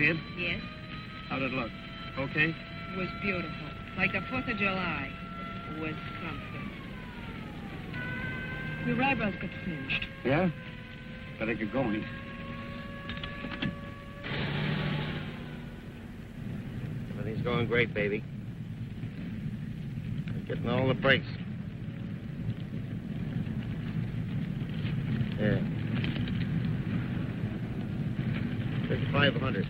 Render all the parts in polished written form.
see it? Yes. How'd it look? Okay? It was beautiful. Like the 4th of July. It was something. Your eyebrows got singed. Yeah? Better get going. Everything's going great, baby. I'm getting all the breaks. Yeah. 5,500.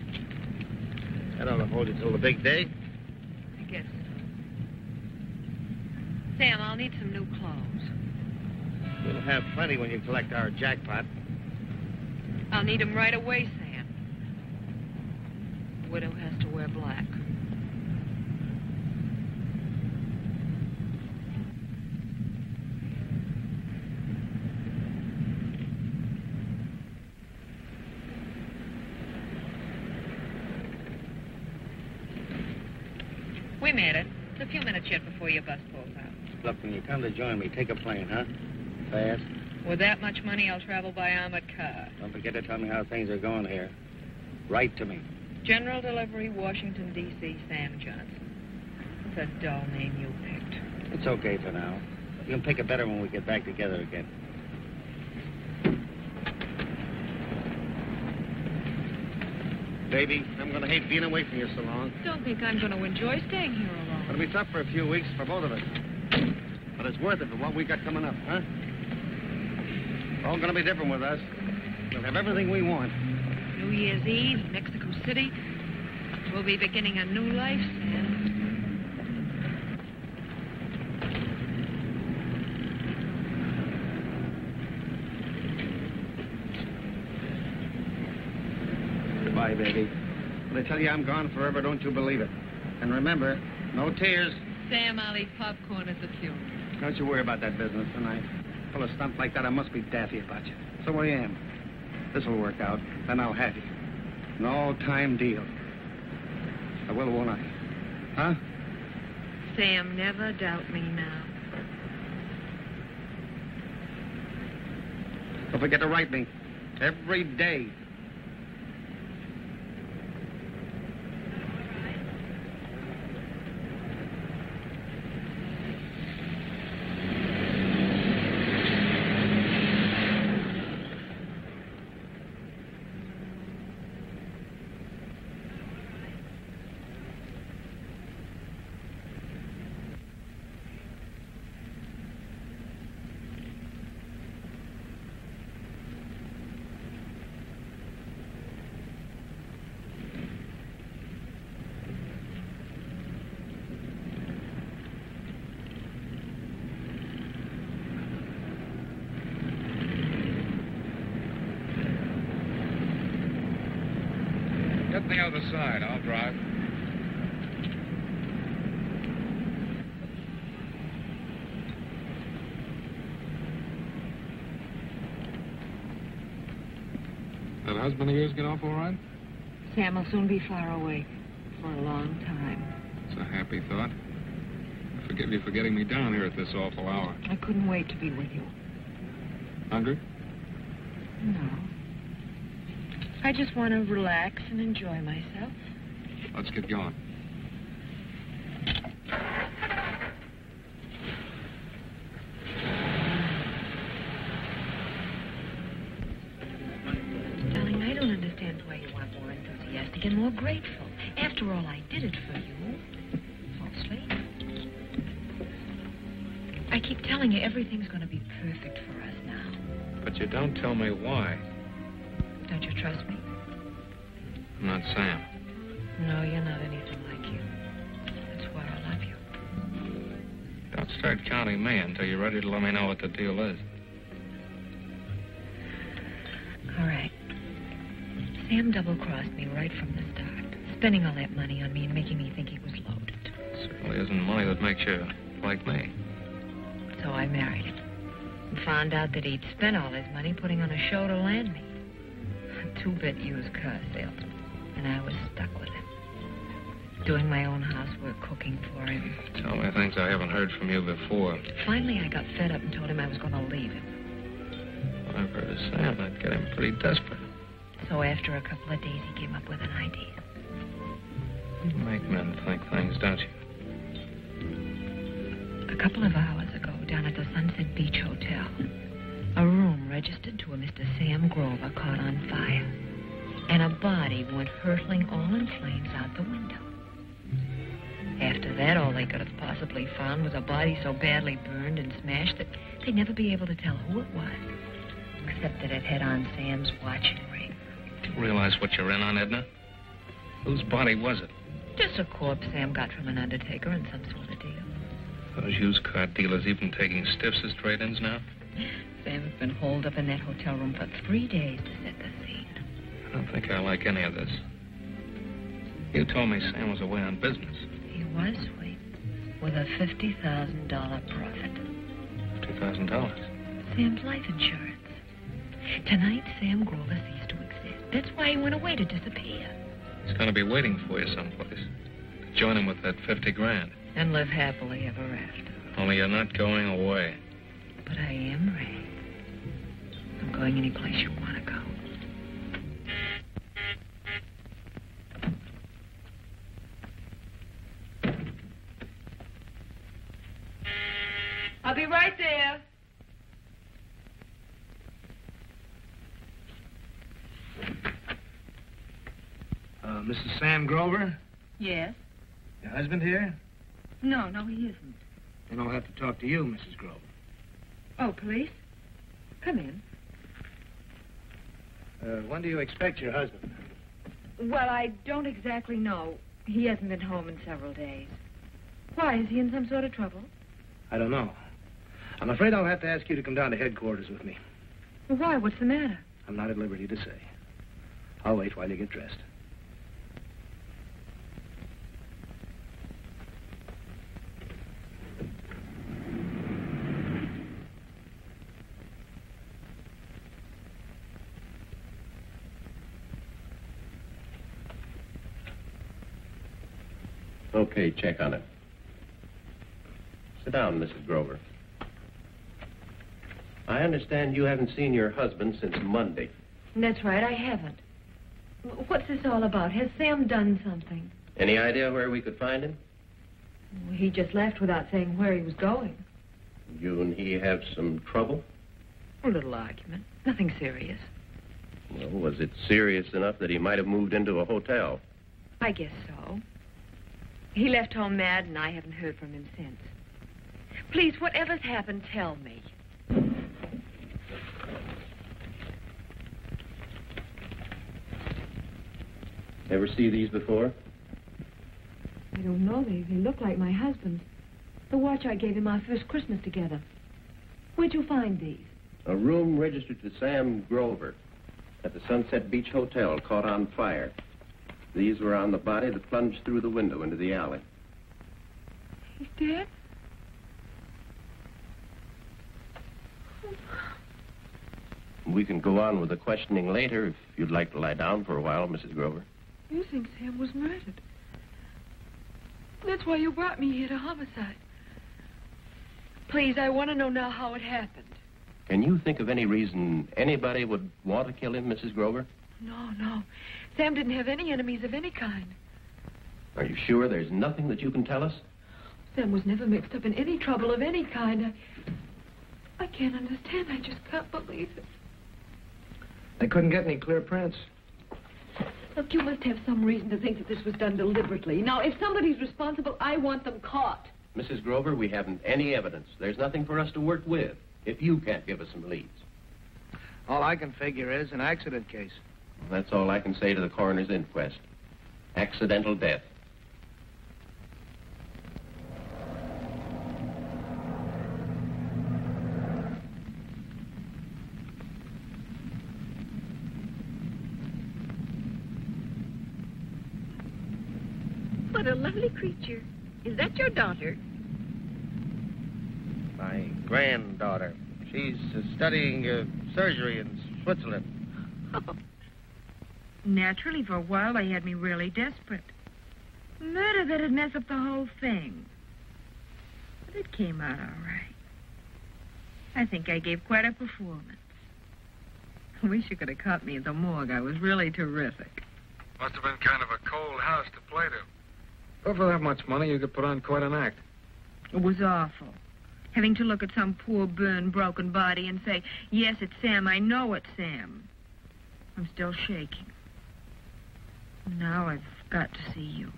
That ought to hold you till the big day. I guess so. Sam, I'll need some new clothes. We'll have plenty when you collect our jackpot. I'll need them right away, Sam. The widow has to wear black. We made it. It's a few minutes yet before your bus pulls out. Look, when you come to join me, take a plane, huh? Fast. With that much money, I'll travel by armored car. Don't forget to tell me how things are going here. Write to me. General Delivery, Washington, D.C., Sam Johnson. It's a dull name you picked. It's okay for now. You can pick a better when we get back together again. Baby, I'm going to hate being away from you so long. Don't think I'm going to enjoy staying here alone. It'll be tough for a few weeks for both of us. But it's worth it for what we got coming up, huh? It's all going to be different with us. We'll have everything we want. New Year's Eve, Mexico City. We'll be beginning a new life, Sam. Goodbye, baby. When I tell you I'm gone forever, don't you believe it. And remember, no tears. Sam, I'll eat popcorn at the funeral. Don't you worry about that business tonight. Full of stuff like that, I must be daffy about you. So I am. This'll work out, then I'll have you. An all-time deal. I will, won't I? Huh? Sam, never doubt me now. Don't forget to write me. Every day. Get the other side. I'll drive. That husband of yours get off all right? Sam will soon be far away. For a long time. It's a happy thought. I forgive you for getting me down here at this awful hour. I couldn't wait to be with you. Hungry? No. I just want to relax and enjoy myself. Let's get going. Darling, I don't understand why you aren't more enthusiastic and more grateful. After all, I did it for you. Mostly. I keep telling you everything's going to be perfect for us now. But you don't tell me why. Don't you trust me? I'm not Sam. No, you're not anything like you. That's why I love you. Don't start counting me until you're ready to let me know what the deal is. All right. Sam double-crossed me right from the start, spending all that money on me and making me think he was loaded. Certainly isn't money that makes you like me. So I married him and found out that he'd spent all his money putting on a show to land me. A two-bit used car salesman. And I was stuck with him. Doing my own housework, cooking for him. Tell me things I haven't heard from you before. Finally, I got fed up and told him I was going to leave him. I've heard of Sam. That'd get him pretty desperate. So after a couple of days, he came up with an idea. You make men think things, don't you? A couple of hours ago, down at the Sunset Beach Hotel, a room registered to a Mr. Sam Grover caught on fire, and a body went hurtling all in flames out the window. After that, all they could have possibly found was a body so badly burned and smashed that they'd never be able to tell who it was, except that it had on Sam's watch and ring. Do you realize what you're in on, Edna? Whose body was it? Just a corpse Sam got from an undertaker in some sort of deal. Those used car dealers even taking stiffs as trade-ins now? Sam's been holed up in that hotel room for 3 days to set the scene. I don't think I like any of this. You told me Sam was away on business. He was, sweet, with a $50,000 profit. $50,000? Sam's life insurance. Tonight, Sam Grover ceased to exist. That's why he went away to disappear. He's going to be waiting for you someplace. Join him with that 50 grand. And live happily ever after. Only you're not going away. But I am, Ray. I'm going any place you want to go. I'll be right there. Mrs. Sam Grover? Yes? Your husband here? No, he isn't. Then I'll have to talk to you, Mrs. Grover. Oh, police? Come in. When do you expect your husband? Well, I don't exactly know. He hasn't been home in several days. Why, is he in some sort of trouble? I don't know. I'm afraid I'll have to ask you to come down to headquarters with me. Well, why? What's the matter? I'm not at liberty to say. I'll wait while you get dressed. Okay, check on it. Sit down, Mrs. Grover. I understand you haven't seen your husband since Monday. That's right, I haven't. What's this all about? Has Sam done something? Any idea where we could find him? Well, he just left without saying where he was going. You and he have some trouble? A little argument. Nothing serious. Well, was it serious enough that he might have moved into a hotel? I guess so. He left home mad, and I haven't heard from him since. Please, whatever's happened, tell me. Ever see these before? I don't know. They look like my husband's. The watch I gave him our first Christmas together. Where'd you find these? A room registered to Sam Grover at the Sunset Beach Hotel caught on fire. These were on the body that plunged through the window into the alley. He's dead? We can go on with the questioning later if you'd like to lie down for a while, Mrs. Grover. You think Sam was murdered? That's why you brought me here to homicide. Please, I want to know now how it happened. Can you think of any reason anybody would want to kill him, Mrs. Grover? No. Sam didn't have any enemies of any kind. Are you sure there's nothing that you can tell us? Sam was never mixed up in any trouble of any kind. I can't understand. I just can't believe it. They couldn't get any clear prints. Look, you must have some reason to think that this was done deliberately. Now, if somebody's responsible, I want them caught. Mrs. Grover, we haven't any evidence. There's nothing for us to work with if you can't give us some leads. All I can figure is an accident case. Well, that's all I can say to the coroner's inquest. Accidental death. What a lovely creature. Is that your daughter? My granddaughter. She's studying surgery in Switzerland. Naturally, for a while, they had me really desperate. Murder that'd mess up the whole thing. But it came out all right. I think I gave quite a performance. I wish you could have caught me at the morgue. I was really terrific. Must have been kind of a cold house to play to. Well, for that much money, you could put on quite an act. It was awful. Having to look at some poor, burned, broken body and say, yes, it's Sam, I know it's Sam. I'm still shaking. Now I've got to see you.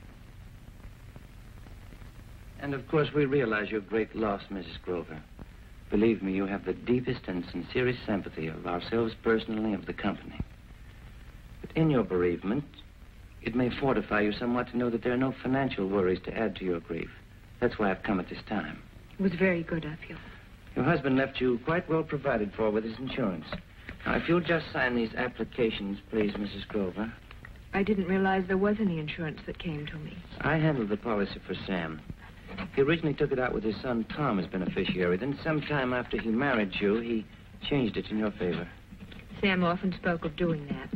And, of course, we realize your great loss, Mrs. Grover. Believe me, you have the deepest and sincerest sympathy of ourselves personally, of the company. But in your bereavement, it may fortify you somewhat to know that there are no financial worries to add to your grief. That's why I've come at this time. It was very good of you. Your husband left you quite well provided for with his insurance. Now, if you'll just sign these applications, please, Mrs. Grover. I didn't realize there was any insurance that came to me. I handled the policy for Sam. He originally took it out with his son, Tom, as beneficiary. Then sometime after he married you, he changed it in your favor. Sam often spoke of doing that.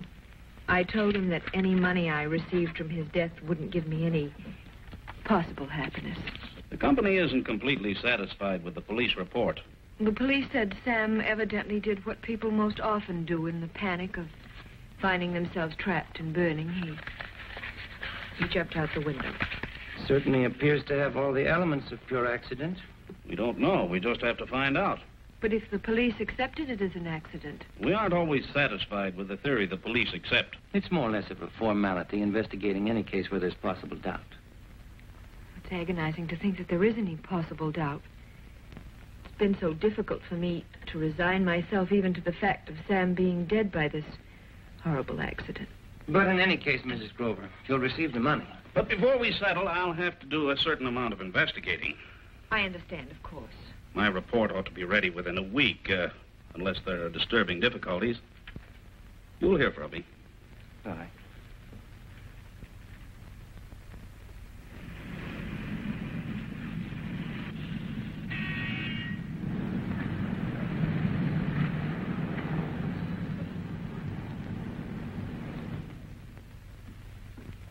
I told him that any money I received from his death wouldn't give me any possible happiness. The company isn't completely satisfied with the police report. The police said Sam evidently did what people most often do in the panic of finding themselves trapped and burning. He jumped out the window. Certainly appears to have all the elements of pure accident. We don't know. We just have to find out. But if the police accepted it as an accident... We aren't always satisfied with the theory the police accept. It's more or less of a formality investigating any case where there's possible doubt. It's agonizing to think that there is any possible doubt. It's been so difficult for me to resign myself even to the fact of Sam being dead by this horrible accident. But in any case, Mrs. Grover, you'll receive the money. But before we settle, I'll have to do a certain amount of investigating. I understand, of course. My report ought to be ready within a week, unless there are disturbing difficulties. You'll hear from me. Bye.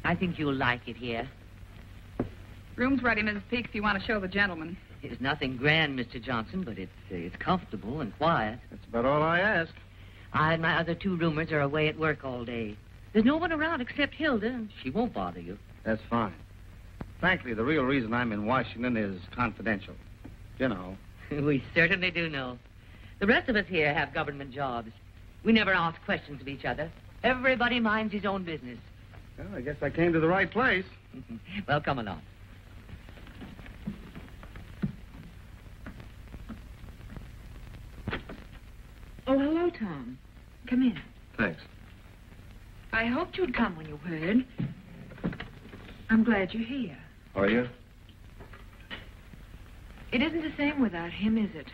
I think you'll like it here. Room's ready, Mrs. Peake, if you want to show the gentleman. It's nothing grand, Mr. Johnson, but it's comfortable and quiet. That's about all I ask. I and my other two roomers are away at work all day. There's no one around except Hilda, and she won't bother you. That's fine. Frankly, the real reason I'm in Washington is confidential. You know. We certainly do know. The rest of us here have government jobs. We never ask questions of each other. Everybody minds his own business. Well, I guess I came to the right place. Well, come along. Oh, hello, Tom. Come in. Thanks. I hoped you'd come when you heard. I'm glad you're here. Are you? It isn't the same without him, is it?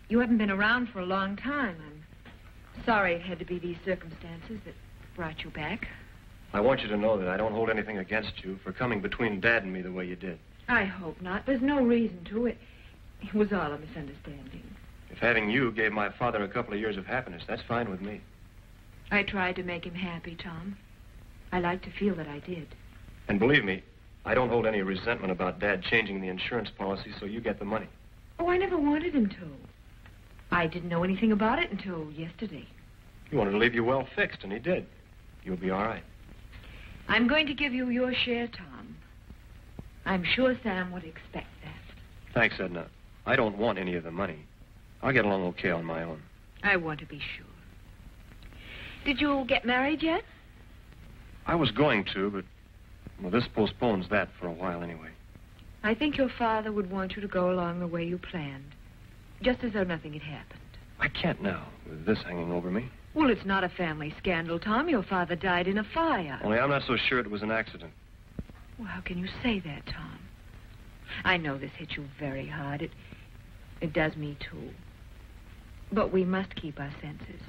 You haven't been around for a long time. I'm sorry it had to be these circumstances that brought you back. I want you to know that I don't hold anything against you for coming between Dad and me the way you did. I hope not. There's no reason to it. It was all a misunderstanding. If having you gave my father a couple of years of happiness, that's fine with me. I tried to make him happy, Tom. I like to feel that I did. And believe me, I don't hold any resentment about Dad changing the insurance policy so you get the money. Oh, I never wanted him to. I didn't know anything about it until yesterday. He wanted to leave you well fixed, and he did. You'll be all right. I'm going to give you your share, Tom. I'm sure Sam would expect that. Thanks, Edna. I don't want any of the money. I'll get along okay on my own. I want to be sure. Did you get married yet? I was going to, but, well, this postpones that for a while anyway. I think your father would want you to go along the way you planned, just as though nothing had happened. I can't now, with this hanging over me. Well, it's not a family scandal, Tom. Your father died in a fire. Only I'm not so sure it was an accident. Well, how can you say that, Tom? I know this hit you very hard. It does me, too. But we must keep our senses.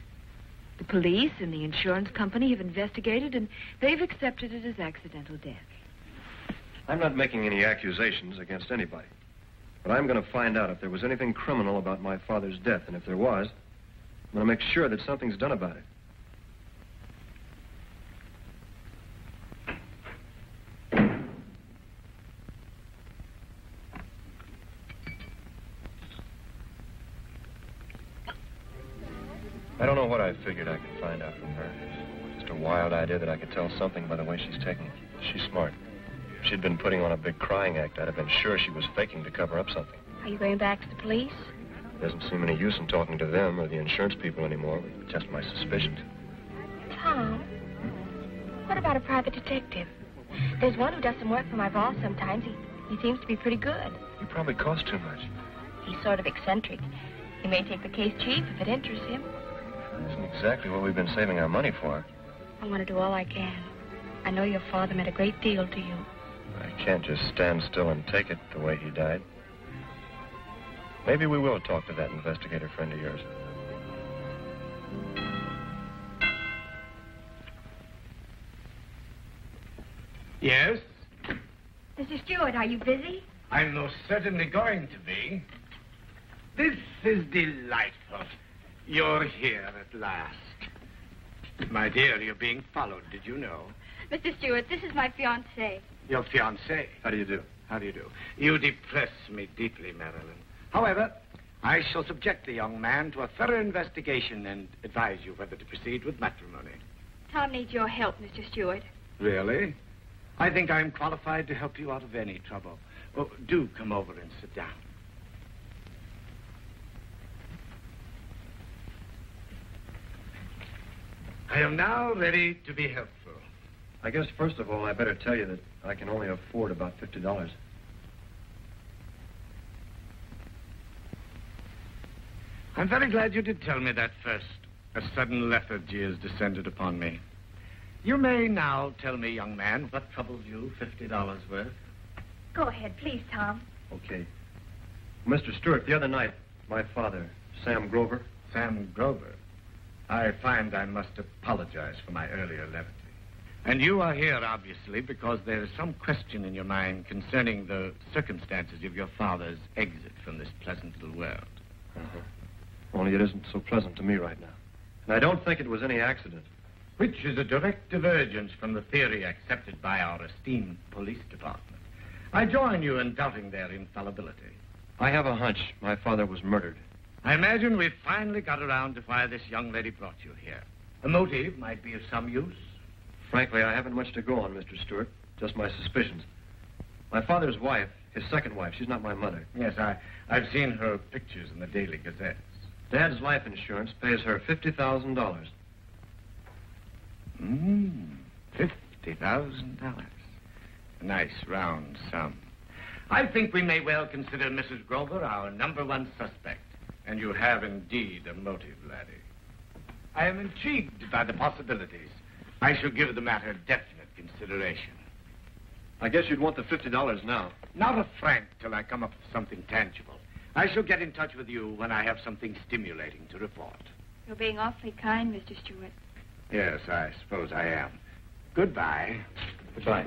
The police and the insurance company have investigated, and they've accepted it as accidental death. I'm not making any accusations against anybody. But I'm going to find out if there was anything criminal about my father's death, and if there was, I'm going to make sure that something's done about it. I don't know what I figured I could find out from her. Just a wild idea that I could tell something by the way she's taking it. She's smart. she'd been putting on a big crying act, I'd have been sure she was faking to cover up something. Are you going back to the police? There doesn't seem any use in talking to them or the insurance people anymore. Just my suspicions. Tom, what about a private detective? There's one who does some work for my boss sometimes. He seems to be pretty good. You probably cost too much. He's sort of eccentric. He may take the case cheap if it interests him. That isn't exactly what we've been saving our money for. I want to do all I can. I know your father meant a great deal to you. I can't just stand still and take it the way he died. Maybe we will talk to that investigator friend of yours. Yes? Mr. Stewart, are you busy? I'm most certainly going to be. This is delightful. You're here at last. My dear, you're being followed, did you know? Mr. Stewart, this is my fiancée. Your fiancée? How do you do? How do you do? You depress me deeply, Marilyn. However, I shall subject the young man to a thorough investigation and advise you whether to proceed with matrimony. Tom needs your help, Mr. Stewart. Really? I think I'm qualified to help you out of any trouble. Oh, do come over and sit down. I am now ready to be helpful. I guess, first of all, I better tell you that I can only afford about $50. I'm very glad you did tell me that first. A sudden lethargy has descended upon me. You may now tell me, young man, what troubles you, $50 worth. Go ahead, please, Tom. Okay. Mr. Stewart, the other night, my father, Sam Grover. Sam Grover? I find I must apologize for my earlier levity. And you are here, obviously, because there is some question in your mind concerning the circumstances of your father's exit from this pleasant little world. Uh-huh. Only it isn't so pleasant to me right now. And I don't think it was any accident. Which is a direct divergence from the theory accepted by our esteemed police department. I join you in doubting their infallibility. I have a hunch my father was murdered. I imagine we've finally got around to why this young lady brought you here. A motive might be of some use. Frankly, I haven't much to go on, Mr. Stewart. Just my suspicions. My father's wife, his second wife, she's not my mother. Yes, I've seen her pictures in the daily gazettes. Dad's life insurance pays her $50,000. $50,000. A nice round sum. I think we may well consider Mrs. Grover our #1 suspect. And you have indeed a motive, laddie. I am intrigued by the possibilities. I shall give the matter definite consideration. I guess you'd want the $50 now. Not a franc till I come up with something tangible. I shall get in touch with you when I have something stimulating to report. You're being awfully kind, Mr. Stewart. Yes, I suppose I am. Goodbye. Goodbye.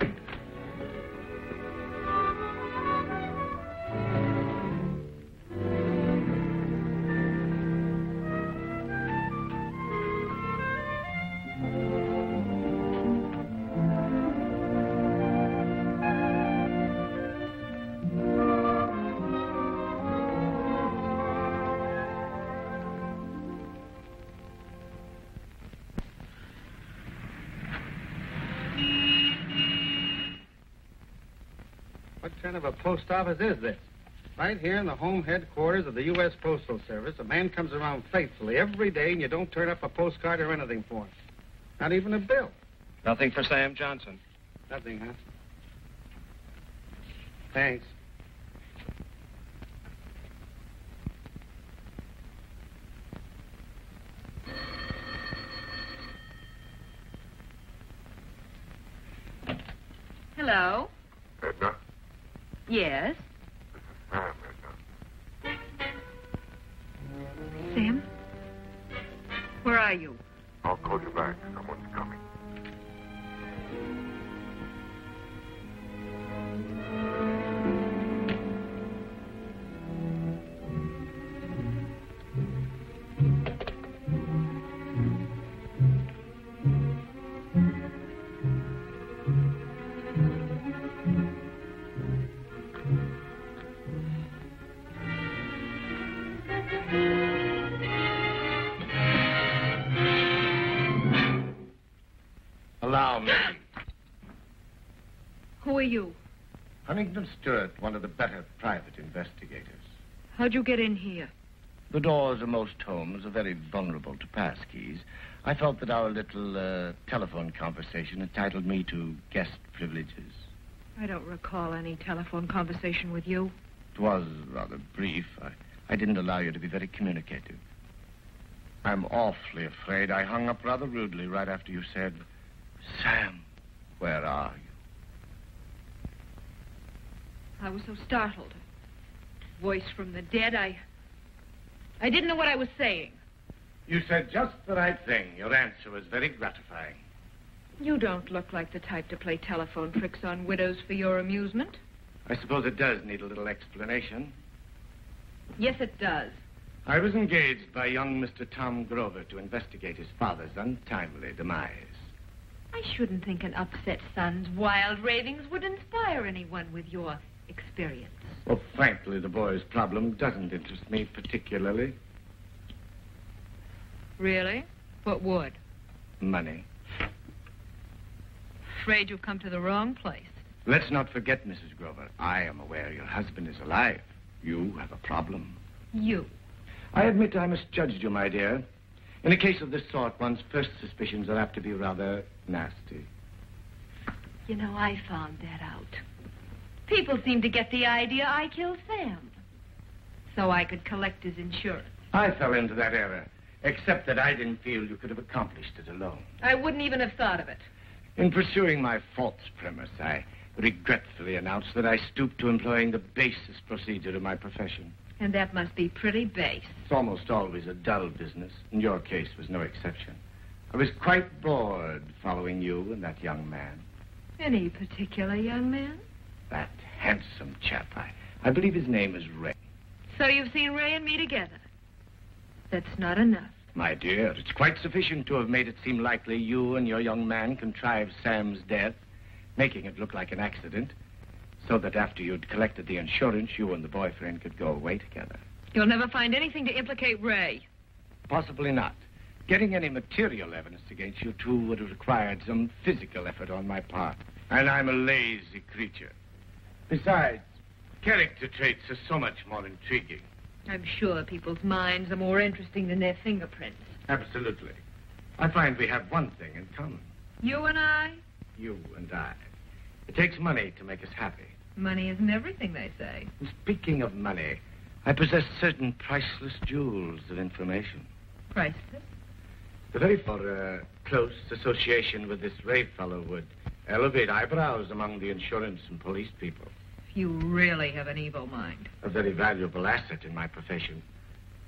What kind of a post office is this? Right here in the home headquarters of the U.S. Postal Service, a man comes around faithfully every day and you don't turn up a postcard or anything for him. Not even a bill. Nothing for Sam Johnson. Nothing, huh? Thanks. Hello? Edna? Yes? Sam, Edna. Sam? Where are you? I'll call you back. Someone's coming. Allow me. Who are you? Huntington Stewart, one of the better private investigators. How'd you get in here? The doors of most homes are very vulnerable to passkeys. I felt that our little telephone conversation entitled me to guest privileges. I don't recall any telephone conversation with you. It was rather brief. I didn't allow you to be very communicative. I'm awfully afraid I hung up rather rudely right after you said, "Sam, where are you?" I was so startled. Voice from the dead, I didn't know what I was saying. You said just the right thing. Your answer was very gratifying. You don't look like the type to play telephone tricks on widows for your amusement. I suppose it does need a little explanation. Yes, it does. I was engaged by young Mr. Tom Grover to investigate his father's untimely demise. I shouldn't think an upset son's wild ravings would inspire anyone with your experience. Well, frankly, the boy's problem doesn't interest me particularly. Really? What would? Money. Afraid you've come to the wrong place. Let's not forget, Mrs. Grover, I am aware your husband is alive. You have a problem. You? I admit I misjudged you, my dear. In a case of this sort, one's first suspicions are apt to be rather nasty. You know, I found that out. People seem to get the idea I killed Sam, so I could collect his insurance. I fell into that error, except that I didn't feel you could have accomplished it alone. I wouldn't even have thought of it. In pursuing my false premise, I regretfully announce that I stooped to employing the basest procedure of my profession. And that must be pretty base. It's almost always a dull business, and your case was no exception. I was quite bored following you and that young man. Any particular young man? That handsome chap. I believe his name is Ray. So you've seen Ray and me together. That's not enough. My dear, it's quite sufficient to have made it seem likely you and your young man contrived Sam's death, making it look like an accident, so that after you'd collected the insurance, you and the boyfriend could go away together. You'll never find anything to implicate Ray. Possibly not. Getting any material evidence against you two would have required some physical effort on my part. And I'm a lazy creature. Besides, character traits are so much more intriguing. I'm sure people's minds are more interesting than their fingerprints. Absolutely. I find we have one thing in common. You and I? You and I. It takes money to make us happy. Money isn't everything, they say. And speaking of money, I possess certain priceless jewels of information. Priceless? The very close association with this Ray fellow would elevate eyebrows among the insurance and police people. You really have an evil mind. A very valuable asset in my profession,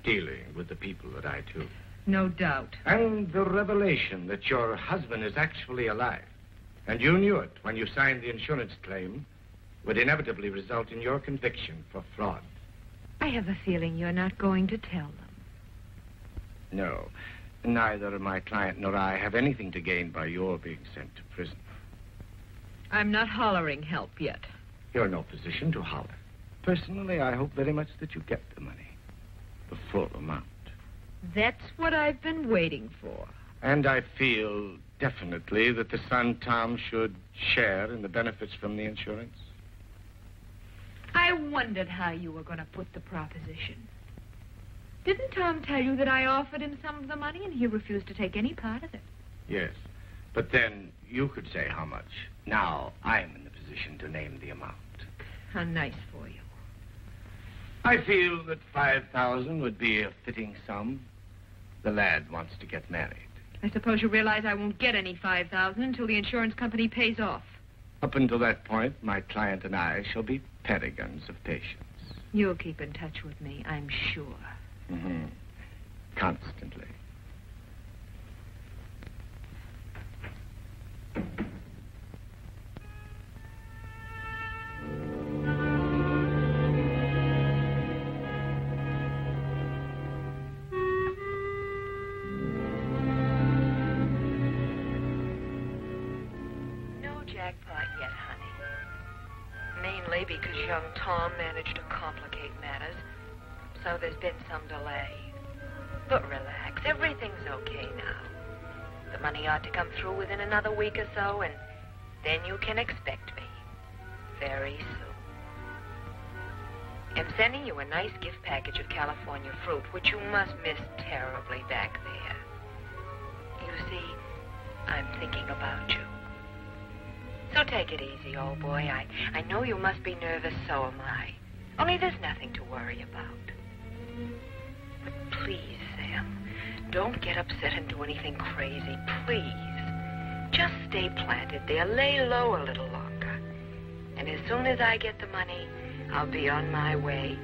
dealing with the people that I do. No doubt. And the revelation that your husband is actually alive, and you knew it when you signed the insurance claim, would inevitably result in your conviction for fraud. I have a feeling you're not going to tell them. No. Neither my client nor I have anything to gain by your being sent to prison. I'm not hollering help yet. You're in no position to holler. Personally, I hope very much that you get the money. The full amount. That's what I've been waiting for. And I feel definitely that the son, Tom, should share in the benefits from the insurance. I wondered how you were going to put the proposition. Didn't Tom tell you that I offered him some of the money and he refused to take any part of it? Yes. But then you could say how much. Now I'm in the position to name the amount. How nice for you. I feel that 5,000 would be a fitting sum. The lad wants to get married. I suppose you realize I won't get any 5,000 until the insurance company pays off. Up until that point, my client and I shall be paragons of patience. You'll keep in touch with me, I'm sure. Mm-hmm. Constantly. No jackpot yet, honey. Mainly because young Tom managed to complicate matters. So there's been some delay. But relax, everything's okay now. The money ought to come through within another week or so, and then you can expect me. Very soon. am sending you a nice gift package of California fruit, which you must miss terribly back there. You see, I'm thinking about you. So take it easy, old boy. I know you must be nervous, so am I. Only there's nothing to worry about. But please, Sam, don't get upset and do anything crazy, please. Just stay planted there, lay low a little longer. And as soon as I get the money, I'll be on my way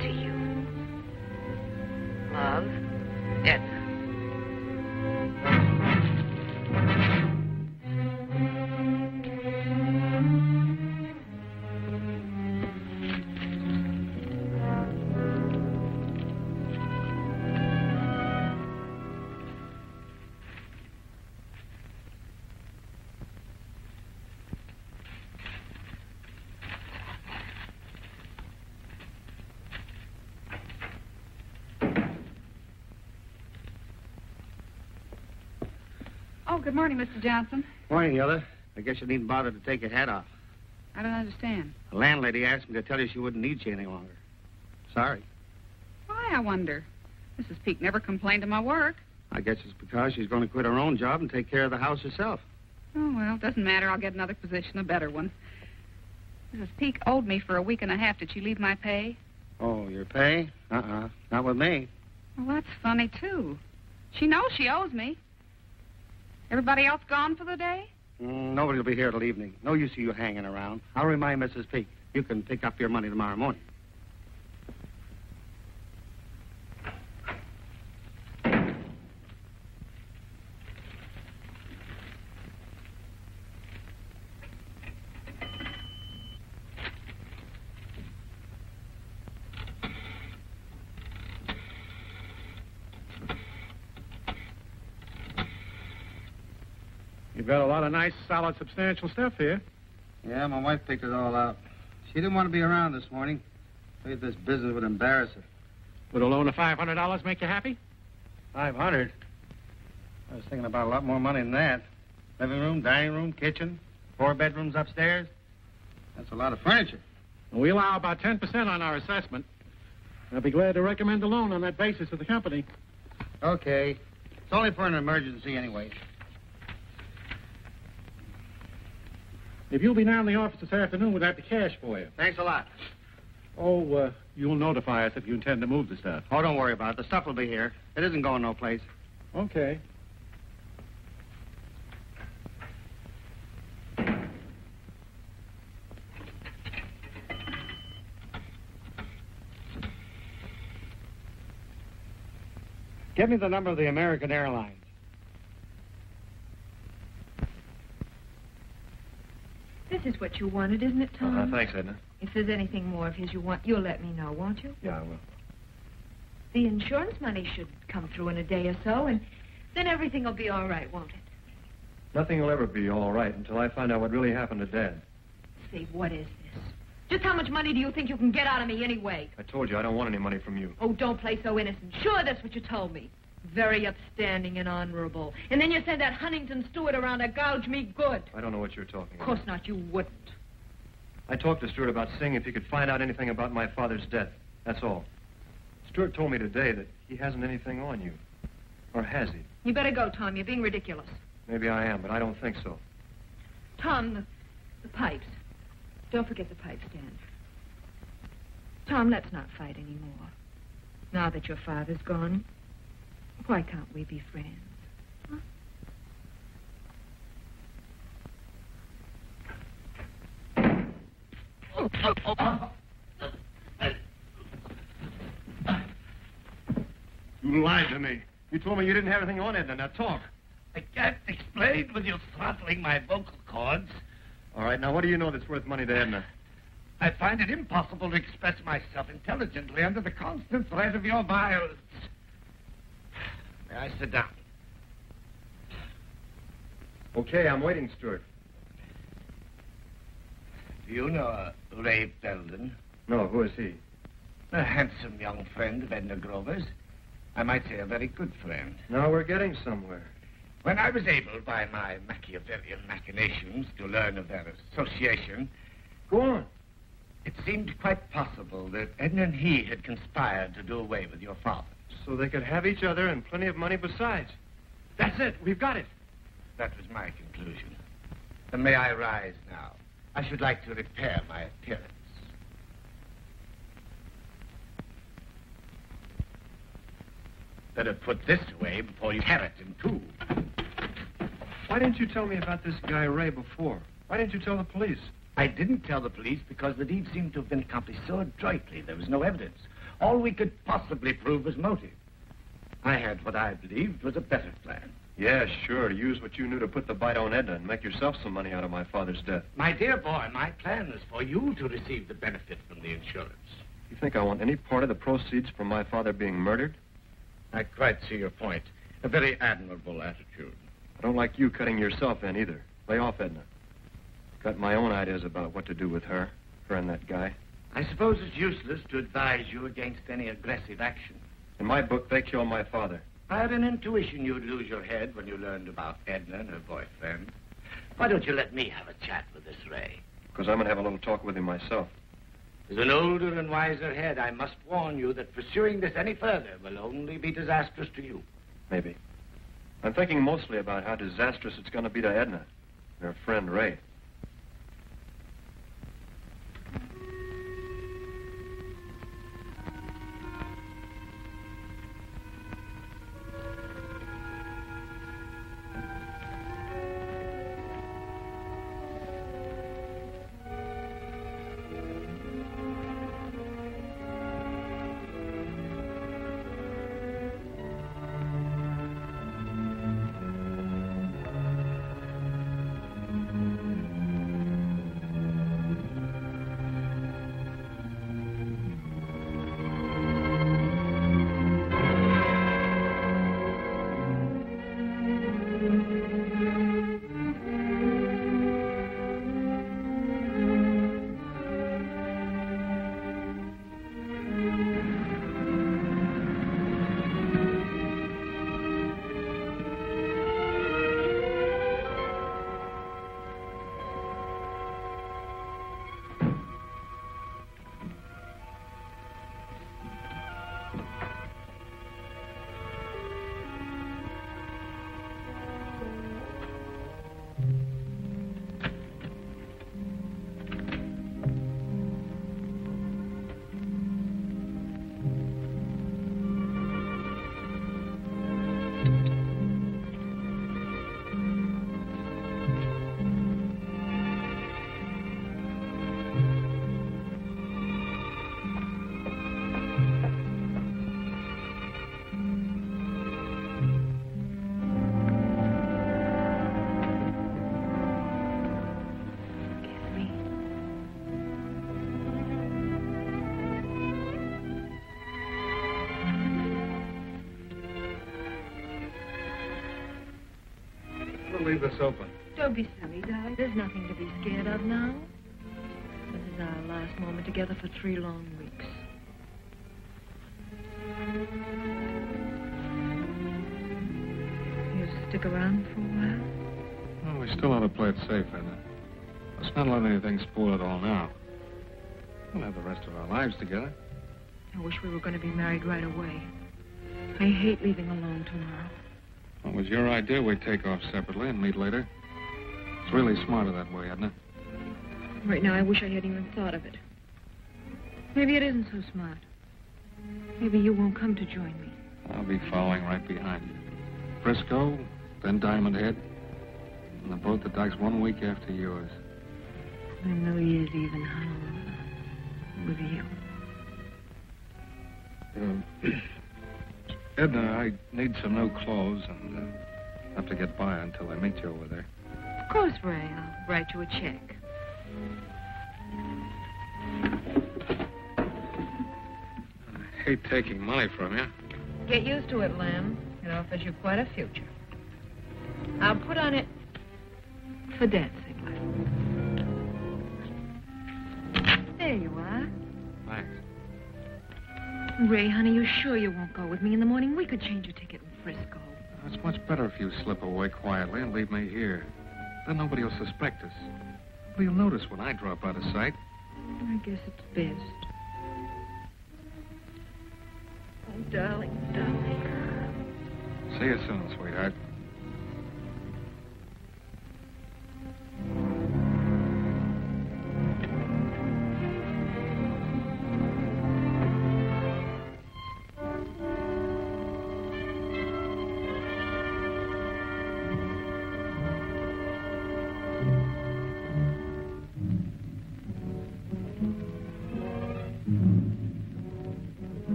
to you. Love, Edna. Oh, good morning, Mr. Johnson. Morning, Hilda. I guess you needn't bother to take your hat off. I don't understand. The landlady asked me to tell you she wouldn't need you any longer. Sorry. Why, I wonder? Mrs. Peake never complained of my work. I guess it's because she's going to quit her own job and take care of the house herself. Oh, well, doesn't matter. I'll get another position, a better one. Mrs. Peake owed me for a week and a half. Did she leave my pay? Oh, your pay? Not with me. Well, that's funny, too. She knows she owes me. Everybody else gone for the day? Nobody will be here till evening. No use of you hanging around. I'll remind Mrs. Peake. You can pick up your money tomorrow morning. You've got a lot of nice, solid, substantial stuff here. Yeah, my wife picked it all out. She didn't want to be around this morning. Afraid this business would embarrass her. Would a loan of $500 make you happy? 500? I was thinking about a lot more money than that. Living room, dining room, kitchen, 4 bedrooms upstairs. That's a lot of furniture. We allow about 10% on our assessment. I'll be glad to recommend a loan on that basis to the company. Okay. It's only for an emergency anyway. If you'll be down in the office this afternoon, we'll have the cash for you. Thanks a lot. Oh, you'll notify us if you intend to move the stuff. Oh, don't worry about it. The stuff will be here. It isn't going no place. Okay. Give me the number of the American Airlines. This is what you wanted, isn't it, Tom? Thanks, Edna. If there's anything more of his you want, you'll let me know, won't you? Yeah, I will. The insurance money should come through in a day or so, and then everything will be all right, won't it? Nothing will ever be all right until I find out what really happened to Dad. Say, what is this? Just how much money do you think you can get out of me anyway? I told you I don't want any money from you. Oh, don't play so innocent. Sure, that's what you told me. Very upstanding and honorable. And then you send that Huntington steward around to gouge me good. I don't know what you're talking about. Of course not, you wouldn't. I talked to Stuart about seeing if he could find out anything about my father's death. That's all. Stuart told me today that he hasn't anything on you. Or has he? You better go, Tom. You're being ridiculous. Maybe I am, but I don't think so. Tom, the pipes. Don't forget the pipe stand. Tom, let's not fight anymore. Now that your father's gone, why can't we be friends? Huh? You lied to me. You told me you didn't have anything on Edna. Now talk. I can't explain with you throttling my vocal cords. All right, now what do you know that's worth money to Edna? I find it impossible to express myself intelligently under the constant threat of your violence. May I sit down? Okay, I'm waiting, Stuart. Do you know Ray Belden? No, who is he? A handsome young friend of Edna Grover's. I might say a very good friend. Now we're getting somewhere. When I was able, by my Machiavellian machinations, to learn of their association... Go on. It seemed quite possible that Edna and he had conspired to do away with your father. So they could have each other and plenty of money besides. That's it. We've got it. That was my conclusion. And may I rise now? I should like to repair my appearance. Better put this away before you tear it in two. Why didn't you tell me about this guy Ray before? Why didn't you tell the police? I didn't tell the police because the deed seemed to have been accomplished so adroitly. There was no evidence. All we could possibly prove was motive. I had what I believed was a better plan. Yeah, sure. Use what you knew to put the bite on Edna and make yourself some money out of my father's death. My dear boy, my plan was for you to receive the benefit from the insurance. You think I want any part of the proceeds from my father being murdered? I quite see your point. A very admirable attitude. I don't like you cutting yourself in either. Lay off, Edna. Got my own ideas about what to do with her and that guy. I suppose it's useless to advise you against any aggressive action. In my book, they killed my father. I had an intuition you'd lose your head when you learned about Edna and her boyfriend. Why don't you let me have a chat with this Ray? Because I'm going to have a little talk with him myself. As an older and wiser head, I must warn you that pursuing this any further will only be disastrous to you. Maybe. I'm thinking mostly about how disastrous it's going to be to Edna and her friend Ray. Leave this open. Don't be silly, Doc. There's nothing to be scared of now. This is our last moment together for 3 long weeks. You stick around for a while? Well, we still ought to play it safe, Edna. Let's not let anything spoil it all now. We'll have the rest of our lives together. I wish we were going to be married right away. I hate leaving alone tomorrow. Well, it was your idea we'd take off separately and meet later. It's really smarter that way, Edna. Right now, I wish I hadn't even thought of it. Maybe it isn't so smart. Maybe you won't come to join me. I'll be following right behind you. Frisco, then Diamond Head. And the boat that docks 1 week after yours. I know Year's Eve in Honolulu. With you. Edna, I need some new clothes and have to get by until I meet you over there. Of course, Ray. I'll write you a check. I hate taking money from you. Get used to it, Lamb. It offers you quite a future. I'll put on it for dancing. There you are. Thanks. Ray, honey, you sure you won't go with me in the morning? We could change your ticket in Frisco. It's much better if you slip away quietly and leave me here. Then nobody will suspect us. Well, you'll notice when I drop out of sight. I guess it's best. Oh, darling, darling. See you soon, sweetheart.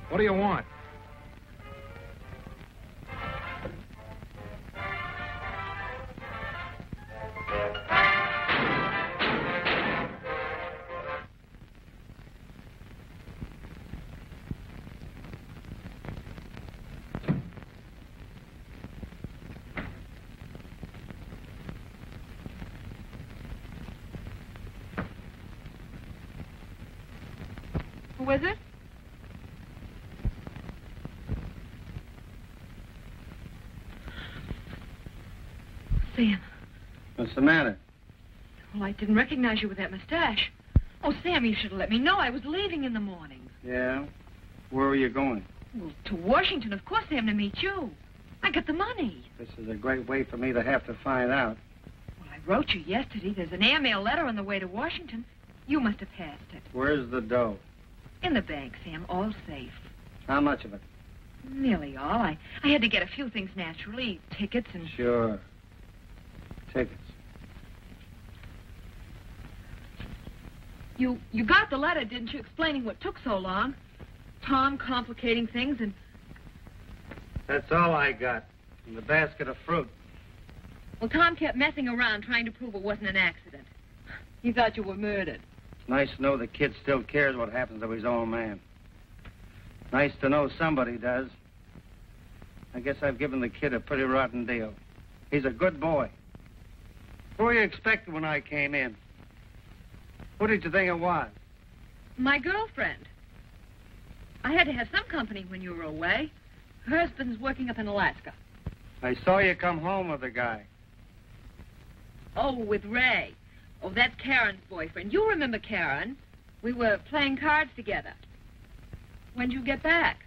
What do you want? Who is it? Sam. What's the matter? Well, I didn't recognize you with that mustache. Oh, Sam, you should have let me know. I was leaving in the morning. Yeah? Where were you going? Well, to Washington, of course, Sam, to meet you. I got the money. This is a great way for me to have to find out. Well, I wrote you yesterday. There's an airmail letter on the way to Washington. You must have passed it. Where's the dough? In the bank, Sam, all safe. How much of it? Nearly all. I had to get a few things naturally. Tickets and... Sure. Tickets. You got the letter, didn't you, explaining what took so long? Tom complicating things and... That's all I got. And the basket of fruit. Well, Tom kept messing around trying to prove it wasn't an accident. He thought you were murdered. Nice to know the kid still cares what happens to his own man. Nice to know somebody does. I guess I've given the kid a pretty rotten deal. He's a good boy. Who were you expecting when I came in? Who did you think it was? My girlfriend. I had to have some company when you were away. Her husband's working up in Alaska. I saw you come home with the guy. Oh, with Ray. Oh, that's Karen's boyfriend. You remember Karen. We were playing cards together. When'd you get back?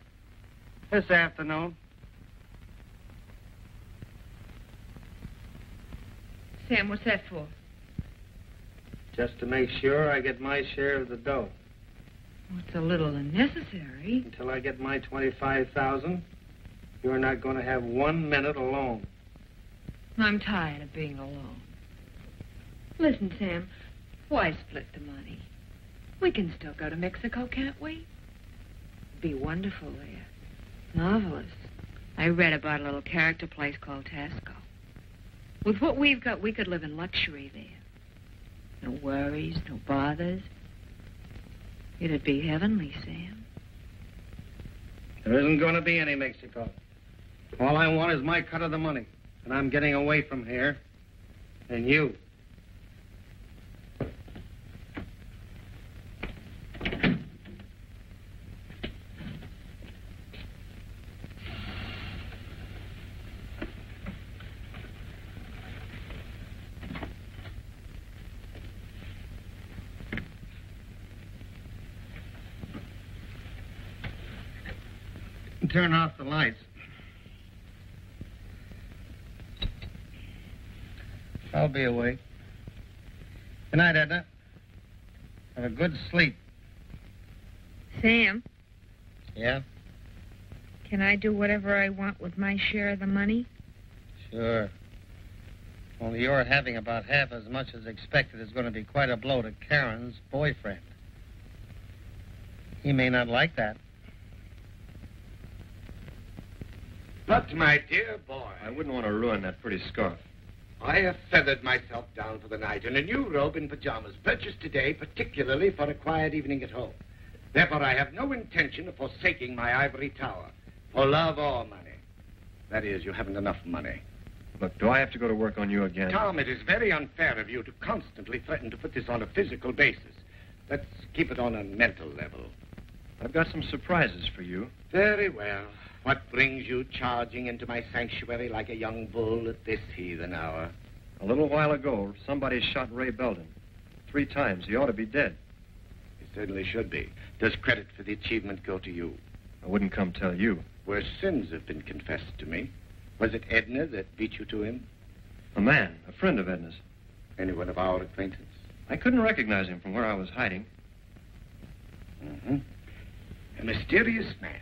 This afternoon. Sam, what's that for? Just to make sure I get my share of the dough. Well, it's a little unnecessary. Until I get my $25,000, you're not going to have 1 minute alone. I'm tired of being alone. Listen, Sam, why split the money? We can still go to Mexico, can't we? It'd be wonderful there. Marvelous. I read about a little character place called Tasco. With what we've got, we could live in luxury there. No worries, no bothers. It'd be heavenly, Sam. There isn't going to be any Mexico. All I want is my cut of the money, and I'm getting away from here. And you. Turn off the lights. I'll be awake. Good night, Edna. Have a good sleep. Sam, Yeah? can I do whatever I want with my share of the money? Sure. Only your having about half as much as expected is going to be quite a blow to Karen's boyfriend. He may not like that. But, my dear boy, I wouldn't want to ruin that pretty scarf. I have feathered myself down for the night in a new robe and pajamas, purchased today particularly for a quiet evening at home. Therefore, I have no intention of forsaking my ivory tower, for love or money. That is, you haven't enough money. Look, do I have to go to work on you again? Tom, it is very unfair of you to constantly threaten to put this on a physical basis. Let's keep it on a mental level. I've got some surprises for you. Very well. What brings you charging into my sanctuary like a young bull at this heathen hour? A little while ago, somebody shot Ray Belden. 3 times. He ought to be dead. He certainly should be. Does credit for the achievement go to you? I wouldn't come tell you. Worse sins have been confessed to me. Was it Edna that beat you to him? A man, a friend of Edna's. Anyone of our acquaintance? I couldn't recognize him from where I was hiding. Mm-hmm. A mysterious man,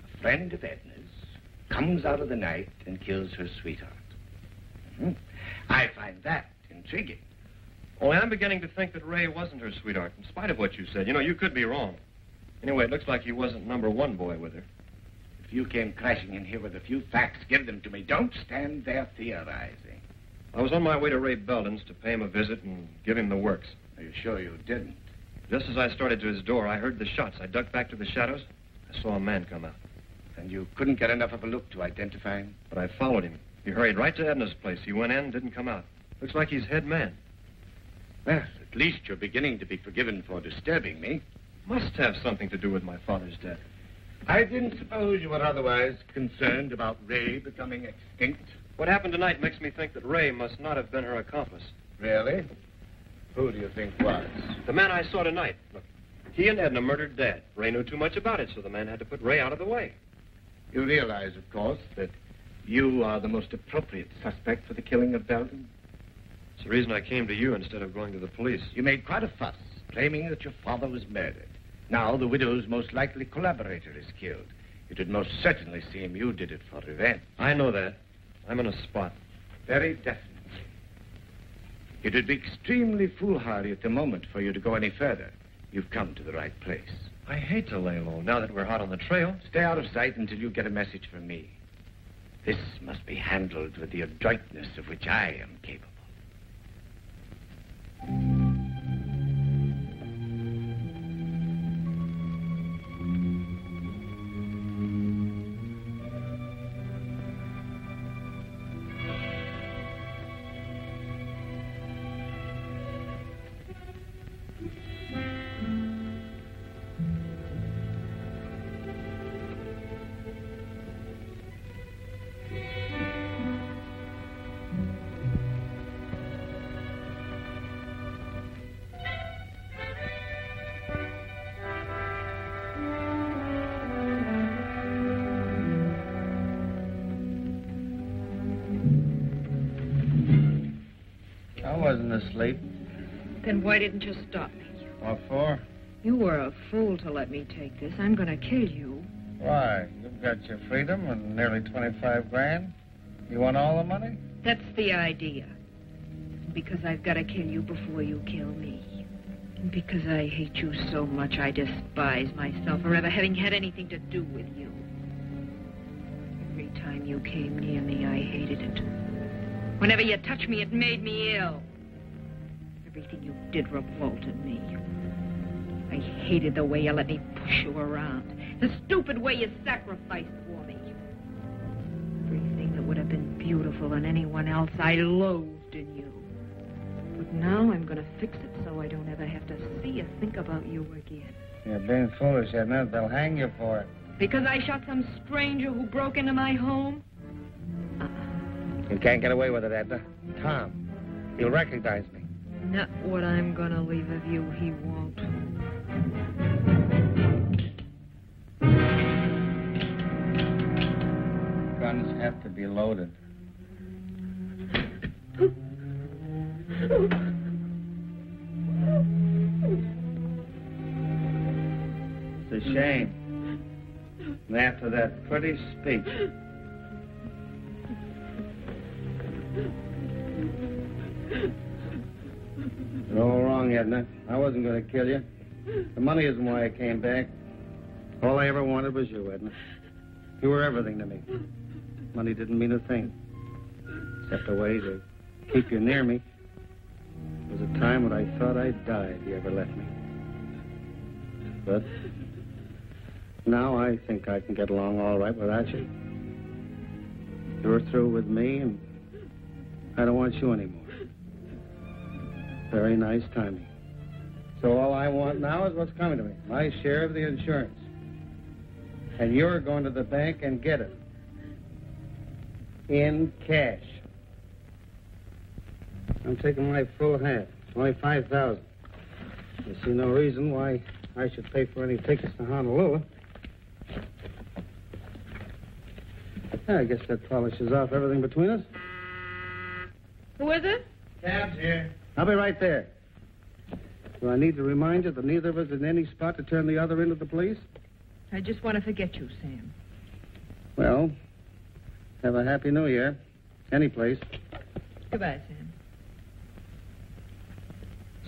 a friend of Edna's, comes out of the night and kills her sweetheart. Mm-hmm. I find that intriguing. Only I'm beginning to think that Ray wasn't her sweetheart, in spite of what you said. You know, you could be wrong. Anyway, it looks like he wasn't number 1 boy with her. If you came crashing in here with a few facts, give them to me. Don't stand there theorizing. I was on my way to Ray Belden's to pay him a visit and give him the works. Are you sure you didn't? Just as I started to his door, I heard the shots. I ducked back to the shadows. I saw a man come out. And you couldn't get enough of a look to identify him? But I followed him. He hurried right to Edna's place. He went in, didn't come out. Looks like he's head man. Well, at least you're beginning to be forgiven for disturbing me. Must have something to do with my father's death. I didn't suppose you were otherwise concerned about Ray becoming extinct. What happened tonight makes me think that Ray must not have been her accomplice. Really? Who do you think was? The man I saw tonight. Look, he and Edna murdered Dad. Ray knew too much about it, so the man had to put Ray out of the way. You realize, of course, that you are the most appropriate suspect for the killing of Belden? It's the reason I came to you instead of going to the police. You made quite a fuss, claiming that your father was murdered. Now the widow's most likely collaborator is killed. It would most certainly seem you did it for revenge. I know that. I'm in a spot. Very definitely. It would be extremely foolhardy at the moment for you to go any further. You've come to the right place. I hate to lay low now that we're hot on the trail. Stay out of sight until you get a message from me. This must be handled with the adroitness of which I am capable. Asleep. Then why didn't you stop me? What for? You were a fool to let me take this. I'm going to kill you. Why? You've got your freedom and nearly 25 grand. You want all the money? That's the idea. Because I've got to kill you before you kill me. And because I hate you so much, I despise myself for ever having had anything to do with you. Every time you came near me, I hated it. Whenever you touched me, it made me ill. Everything you did revolted me. I hated the way you let me push you around. The stupid way you sacrificed for me. Everything that would have been beautiful in anyone else, I loathed in you. But now I'm going to fix it so I don't ever have to see or think about you again. You're being foolish, Edna. They'll hang you for it. Because I shot some stranger who broke into my home? You can't get away with it, Edna. Tom, he'll recognize me. Not what I'm going to leave of you, he won't. Guns have to be loaded. It's a shame. And after that pretty speech. You're all wrong, Edna. I wasn't going to kill you. The money isn't why I came back. All I ever wanted was you, Edna. You were everything to me. Money didn't mean a thing. Except a way to keep you near me. There was a time when I thought I'd die if you ever left me. But now I think I can get along all right without you. You're through with me, and I don't want you anymore. Very nice timing. So all I want now is what's coming to me. My share of the insurance. And you're going to the bank and get it. In cash. I'm taking my full half. Only $5,000. I see no reason why I should pay for any tickets to Honolulu. I guess that polishes off everything between us. Who is it? Cab's here. I'll be right there. Do I need to remind you that neither of us is in any spot to turn the other into the police? I just want to forget you, Sam. Well, have a happy new year. Any place. Goodbye, Sam.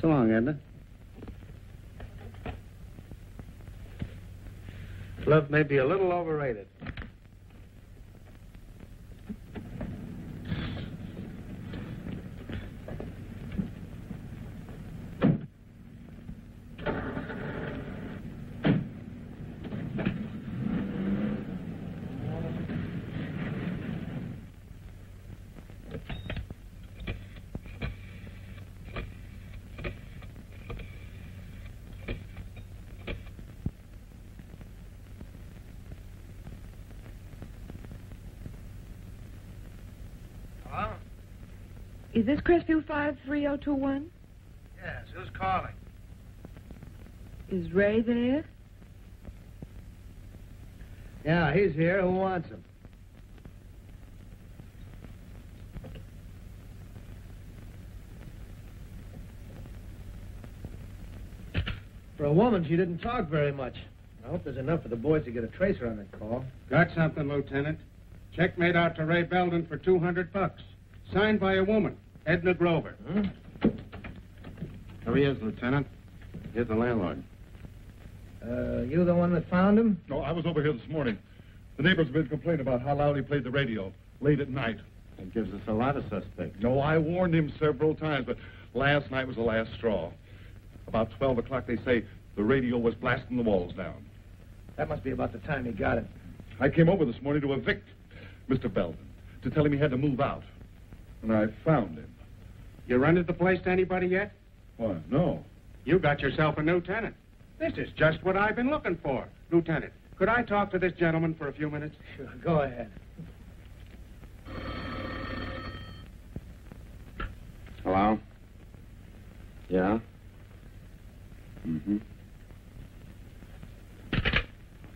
So long, Edna. Love may be a little overrated. Is this Crestview 53021? Yes, who's calling? Is Ray there? Yeah, he's here. Who wants him? For a woman, she didn't talk very much. I hope there's enough for the boys to get a tracer on that call. Got something, Lieutenant. Check made out to Ray Belden for $200. Signed by a woman, Edna Grover. There he is, Lieutenant. Here's the landlord. You the one that found him? No, I was over here this morning. The neighbors have been complaining about how loud he played the radio late at night. That gives us a lot of suspects. No, I warned him several times, but last night was the last straw. About 12 o'clock, they say, the radio was blasting the walls down. That must be about the time he got it. I came over this morning to evict Mr. Belden, to tell him he had to move out. And I found him. You rented the place to anybody yet? Why, no. You got yourself a new tenant. This is just what I've been looking for. Lieutenant, could I talk to this gentleman for a few minutes? Sure, go ahead. Hello? Yeah? Mm-hmm.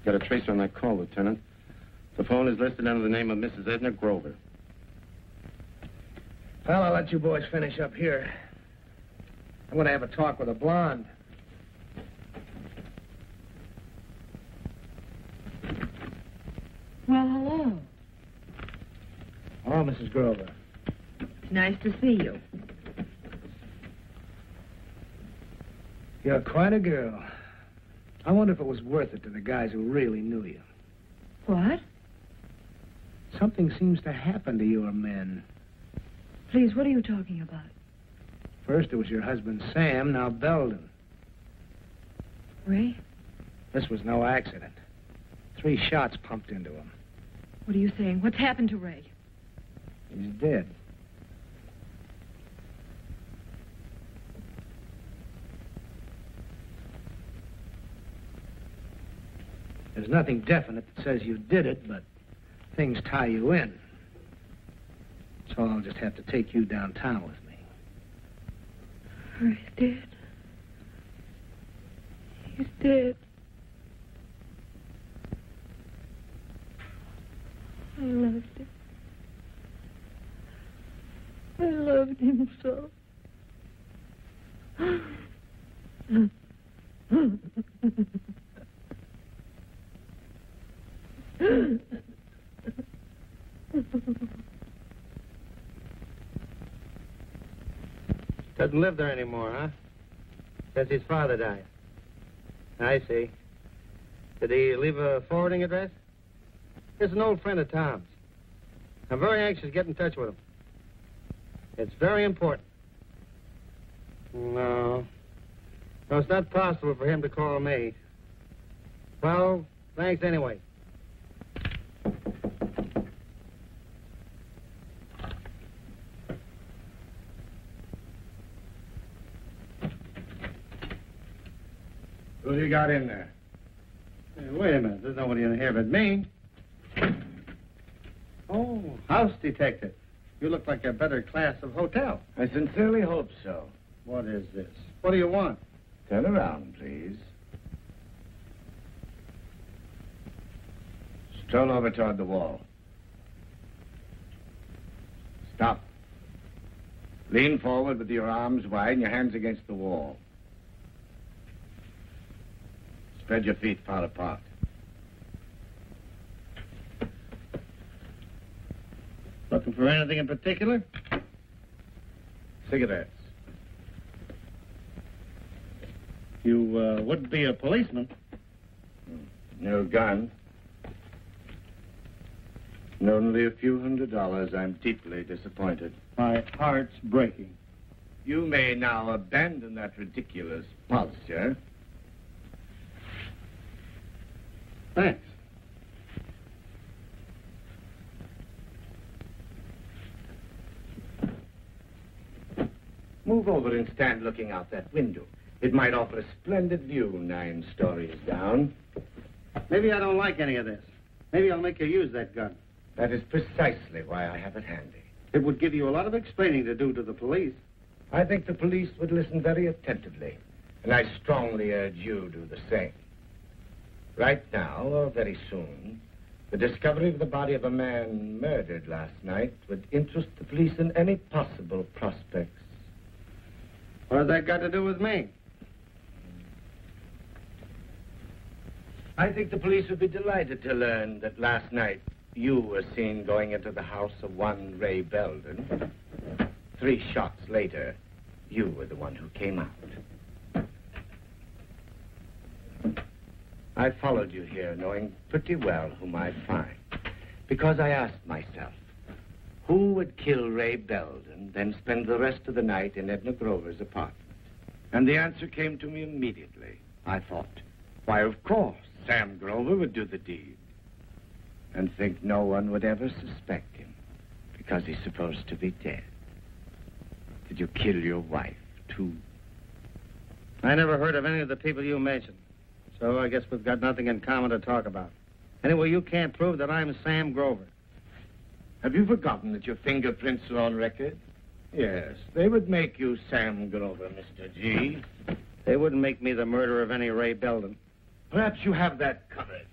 Got a tracer on that call, Lieutenant. The phone is listed under the name of Mrs. Edna Grover. Well, I'll let you boys finish up here. I'm going to have a talk with a blonde. Well, hello. Hello, Mrs. Grover. Nice to see you. You're quite a girl. I wonder if it was worth it to the guys who really knew you. What? Something seems to happen to your men. Please, what are you talking about? First, it was your husband, Sam, now Belden. Ray? This was no accident. 3 shots pumped into him. What are you saying? What's happened to Ray? He's dead. There's nothing definite that says you did it, but things tie you in. So I'll just have to take you downtown with me. He's dead. He's dead. I loved him. I loved him so. Doesn't live there anymore, huh? Since his father died. I see. Did he leave a forwarding address? He's an old friend of Tom's. I'm very anxious to get in touch with him. It's very important. No, it's not possible for him to call me. Well, thanks anyway. Who you got in there? Hey, wait a minute. There's nobody in here but me. Oh, house detective. You look like a better class of hotel. I sincerely hope so. What is this? What do you want? Turn around, please. Stroll over toward the wall. Stop. Lean forward with your arms wide and your hands against the wall. Spread your feet far apart. Looking for anything in particular? Cigarettes. You wouldn't be a policeman. No gun. And only a few $100. I'm deeply disappointed. My heart's breaking. You may now abandon that ridiculous posture. Thanks. Move over and stand looking out that window. It might offer a splendid view 9 stories down. Maybe I don't like any of this. Maybe I'll make you use that gun. That is precisely why I have it handy. It would give you a lot of explaining to do to the police. I think the police would listen very attentively, and I strongly urge you to do the same. Right now, or very soon, the discovery of the body of a man murdered last night would interest the police in any possible prospects. What has that got to do with me? I think the police would be delighted to learn that last night you were seen going into the house of one Ray Belden. 3 shots later, you were the one who came out. I followed you here knowing pretty well whom I'd find, because I asked myself, who would kill Ray Belden, then spend the rest of the night in Edna Grover's apartment? And the answer came to me immediately. I thought, why, of course, Sam Grover would do the deed. And think no one would ever suspect him, because he's supposed to be dead. Did you kill your wife, too? I never heard of any of the people you mentioned, so I guess we've got nothing in common to talk about. Anyway, you can't prove that I'm Sam Grover. Have you forgotten that your fingerprints are on record? Yes, they would make you Sam Grover, Mr. G. They wouldn't make me the murderer of any Ray Belden. Perhaps you have that covered.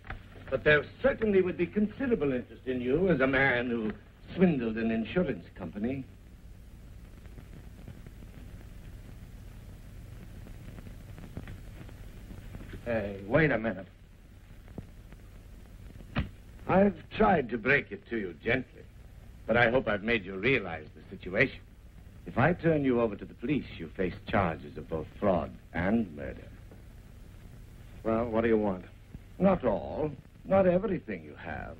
But there certainly would be considerable interest in you as a man who swindled an insurance company. Hey, wait a minute. I've tried to break it to you gently, but I hope I've made you realize the situation. If I turn you over to the police, you face charges of both fraud and murder. Well, what do you want? Not all. Not everything you have.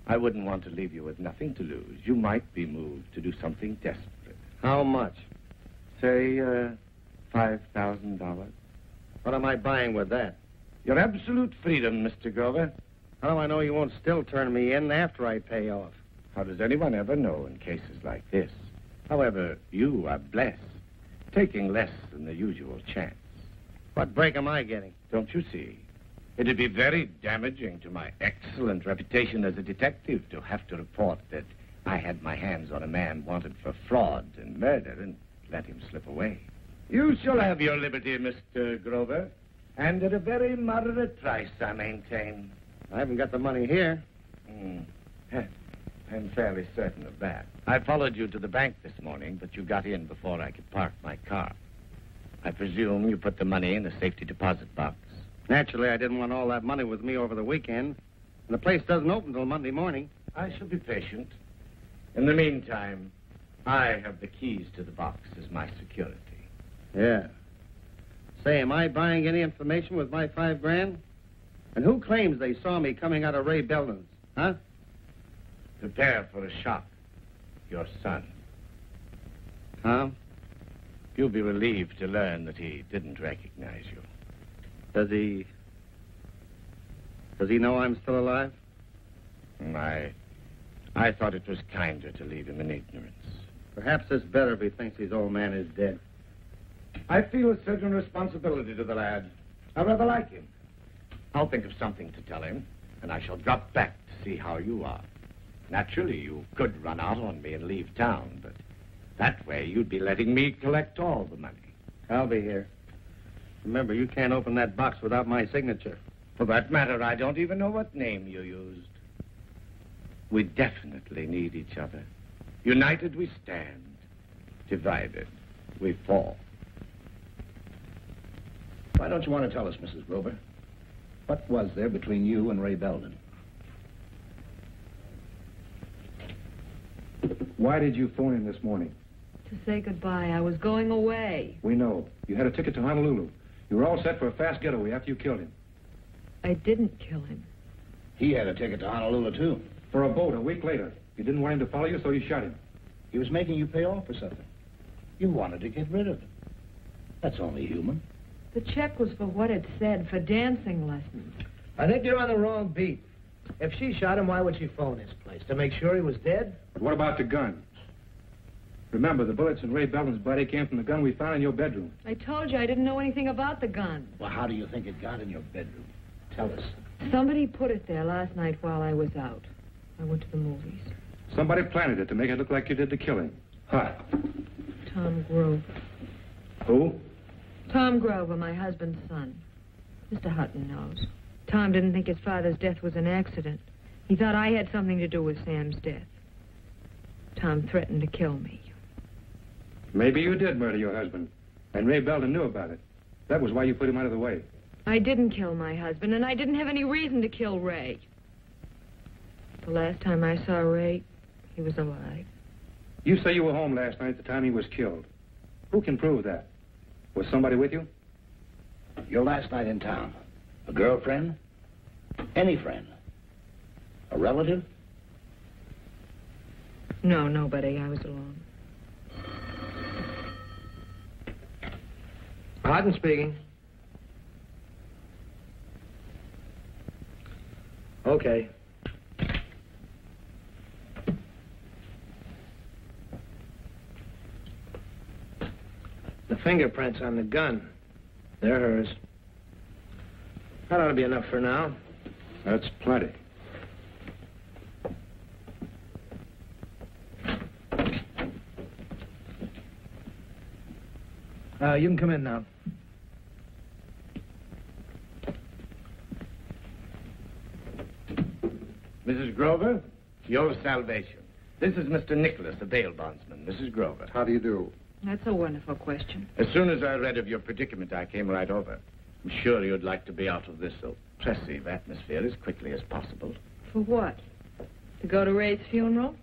I wouldn't want to leave you with nothing to lose. You might be moved to do something desperate. How much? Say, $5,000. What am I buying with that? Your absolute freedom, Mr. Grover. How do I know you won't still turn me in after I pay off? How does anyone ever know in cases like this? However, you are blessed, taking less than the usual chance. What break am I getting? Don't you see? It'd be very damaging to my excellent reputation as a detective to have to report that I had my hands on a man wanted for fraud and murder and let him slip away. You shall have your liberty, Mr. Grover, and at a very moderate price, I maintain. I haven't got the money here. I'm fairly certain of that. I followed you to the bank this morning, but you got in before I could park my car. I presume you put the money in a safety deposit box. Naturally, I didn't want all that money with me over the weekend. And the place doesn't open till Monday morning. I shall be patient. In the meantime, I have the keys to the box as my security. Yeah. Say, am I buying any information with my $5,000? And who claims they saw me coming out of Ray Belden's? Huh? Prepare for a shock. Your son. Tom? You'll be relieved to learn that he didn't recognize you. Does he know I'm still alive? I thought it was kinder to leave him in ignorance. Perhaps it's better if he thinks his old man is dead. I feel a certain responsibility to the lad. I rather like him. I'll think of something to tell him, and I shall drop back to see how you are. Naturally, you could run out on me and leave town, but that way you'd be letting me collect all the money. I'll be here. Remember, you can't open that box without my signature. For that matter, I don't even know what name you used. We definitely need each other. United we stand. Divided we fall. Why don't you want to tell us, Mrs. Grover? What was there between you and Ray Belden? Why did you phone him this morning? To say goodbye. I was going away. We know. You had a ticket to Honolulu. You were all set for a fast getaway after you killed him. I didn't kill him. He had a ticket to Honolulu, too. For a boat a week later. You didn't want him to follow you, so you shot him. He was making you pay off for something. You wanted to get rid of him. That's only human. The check was for what it said, for dancing lessons. I think you're on the wrong beat. If she shot him, why would she phone his place? To make sure he was dead? But what about the gun? Remember, the bullets in Ray Belden's body came from the gun we found in your bedroom. I told you I didn't know anything about the gun. Well, how do you think it got in your bedroom? Tell us. Somebody put it there last night while I was out. I went to the movies. Somebody planted it to make it look like you did the killing. Huh? Tom Grover. Who? Tom Grover, my husband's son. Mr. Hutton knows. Tom didn't think his father's death was an accident. He thought I had something to do with Sam's death. Tom threatened to kill me. Maybe you did murder your husband, and Ray Belden knew about it. That was why you put him out of the way. I didn't kill my husband, and I didn't have any reason to kill Ray. The last time I saw Ray, he was alive. You say you were home last night at the time he was killed. Who can prove that? Was somebody with you? Your last night in town. A girlfriend? Any friend? A relative? No, nobody. I was alone. Hutton speaking. Okay. The fingerprints on the gun. They're hers. That ought to be enough for now. That's plenty. You can come in now. Mrs. Grover, your salvation. This is Mr. Nicholas, the bail bondsman. Mrs. Grover. How do you do? That's a wonderful question. As soon as I read of your predicament, I came right over. I'm sure you'd like to be out of this oppressive atmosphere as quickly as possible. For what? To go to Ray's funeral?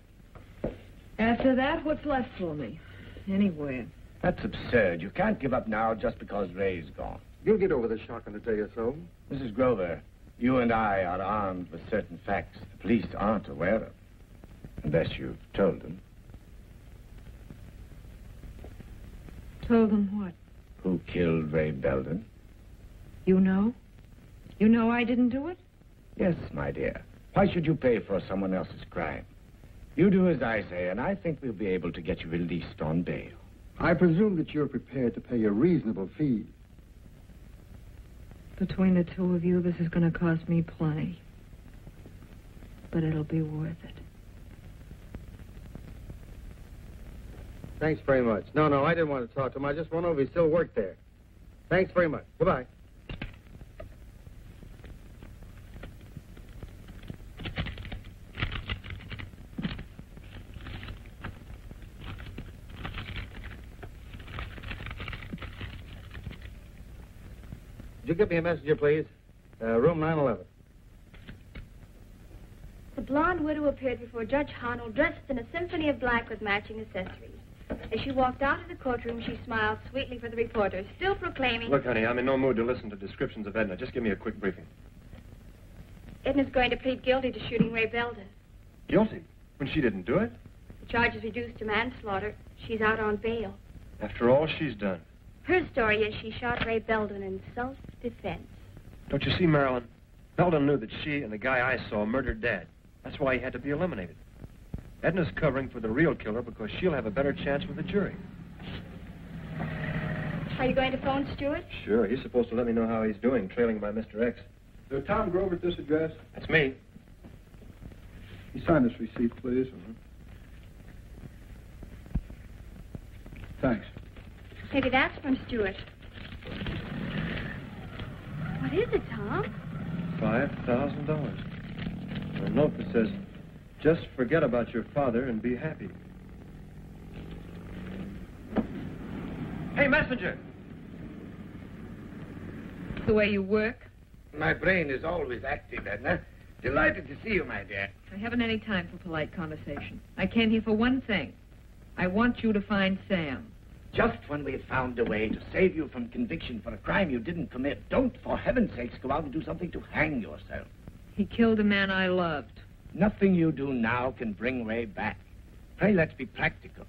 After that, what's left for me? Anywhere. That's absurd. You can't give up now just because Ray's gone. You'll get over the shock in a day or so. Mrs. Grover, you and I are armed with certain facts the police aren't aware of. Unless you've told them. Told them what? Who killed Ray Belden? You know? You know I didn't do it? Yes, my dear. Why should you pay for someone else's crime? You do as I say, and I think we'll be able to get you released on bail. I presume that you're prepared to pay a reasonable fee. Between the two of you, this is going to cost me plenty. But it'll be worth it. Thanks very much. No, I didn't want to talk to him. I just wondered if he still worked there. Thanks very much. Goodbye. Would you give me a messenger, please? Room 911. The blonde widow appeared before Judge Harnell dressed in a symphony of black with matching accessories. As she walked out of the courtroom, she smiled sweetly for the reporters, still proclaiming... Look, honey, I'm in no mood to listen to descriptions of Edna. Just give me a quick briefing. Edna's going to plead guilty to shooting Ray Belden. Guilty? When she didn't do it? The charge is reduced to manslaughter. She's out on bail. After all she's done. Her story is she shot Ray Belden in self-defense. Don't you see, Marilyn? Belden knew that she and the guy I saw murdered Dad. That's why he had to be eliminated. Edna's covering for the real killer because she'll have a better chance with the jury. Are you going to phone Stewart? Sure, he's supposed to let me know how he's doing, trailing by Mr. X. Is Tom Grover at this address? That's me. You sign this receipt, please. Thanks. Maybe that's from Stewart. What is it, Tom? $5,000. A note that says, just forget about your father and be happy. Hey, messenger! The way you work? My brain is always active, Edna. Delighted to see you, my dear. I haven't any time for polite conversation. I came here for one thing. I want you to find Sam. Just when we have found a way to save you from conviction for a crime you didn't commit, don't, for heaven's sakes, go out and do something to hang yourself. He killed a man I loved. Nothing you do now can bring Ray back. Pray, let's be practical.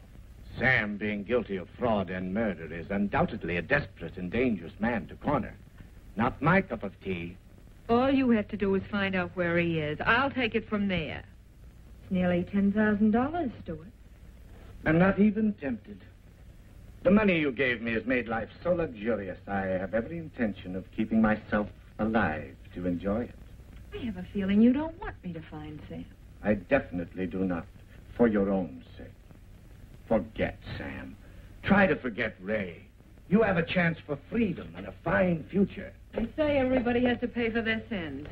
Sam, being guilty of fraud and murder, is undoubtedly a desperate and dangerous man to corner. Not my cup of tea. All you have to do is find out where he is. I'll take it from there. It's nearly $10,000, Stuart. I'm not even tempted. The money you gave me has made life so luxurious, I have every intention of keeping myself alive to enjoy it. I have a feeling you don't want me to find Sam. I definitely do not, for your own sake. Forget Sam. Try to forget Ray. You have a chance for freedom and a fine future. They say everybody has to pay for their sins.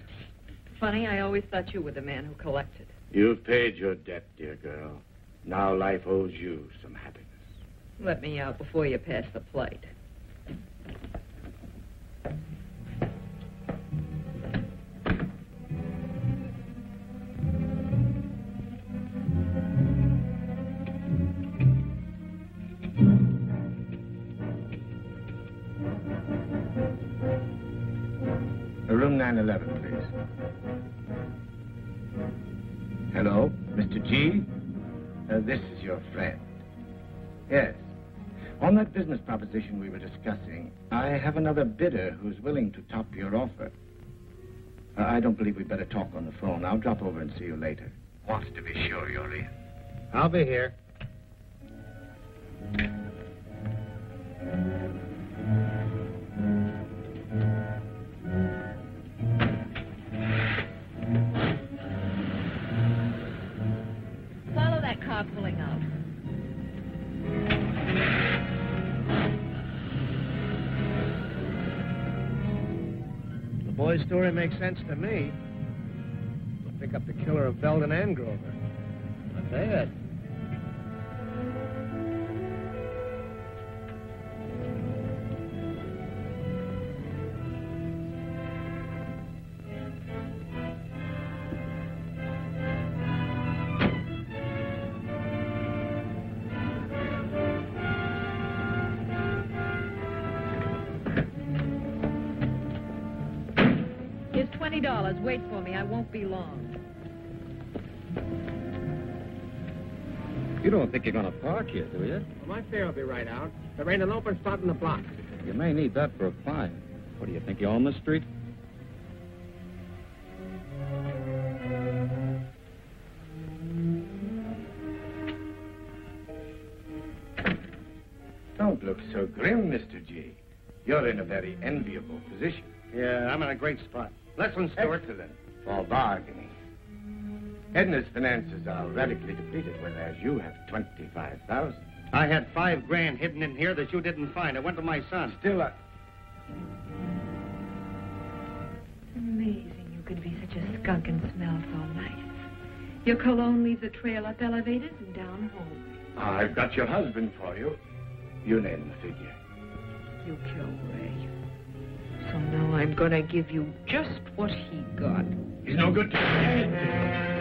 Funny, I always thought you were the man who collected. You've paid your debt, dear girl. Now life owes you some happiness. Let me out before you pass the plate. Room 911, please. Hello, Mr. G. This is your friend. Yes. On that business proposition we were discussing, I have another bidder who's willing to top your offer. I don't believe we'd better talk on the phone. I'll drop over and see you later. Wants to be sure you're in. I'll be here. Follow that car pulling out. The boy's story makes sense to me. We'll pick up the killer of Belden and Grover. Not bad. Here's $20. Wait for me. I won't be long. You don't think you're going to park here, do you? Well, my fare will be right out. There ain't an open spot in the block. You may need that for a client. What do you think, you own the street? Don't look so grim, Mr. G. You're in a very enviable position. Yeah, I'm in a great spot. Listen, Stewart. Excellent for bargaining. Edna's finances are radically depleted, whereas you have 25,000. I had $5,000 hidden in here that you didn't find. It went to my son. Still, It's amazing you could be such a skunk and smell so nice. Your cologne leaves a trail up elevators and down home. I've got your husband for you. You name the figure. You killed Ray. So now I'm gonna give you just what he got. He's no good to me.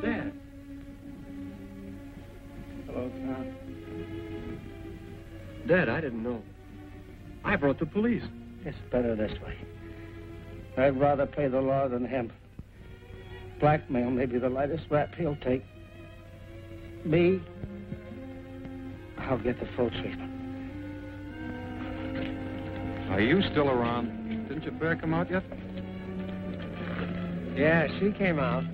Dad. Hello, Tom. Dad, I didn't know. I brought the police. It's better this way. I'd rather play the law than him. Blackmail may be the lightest rap he'll take. Me, I'll get the full treatment. Are you still around? Didn't your fare come out yet? Yeah, she came out.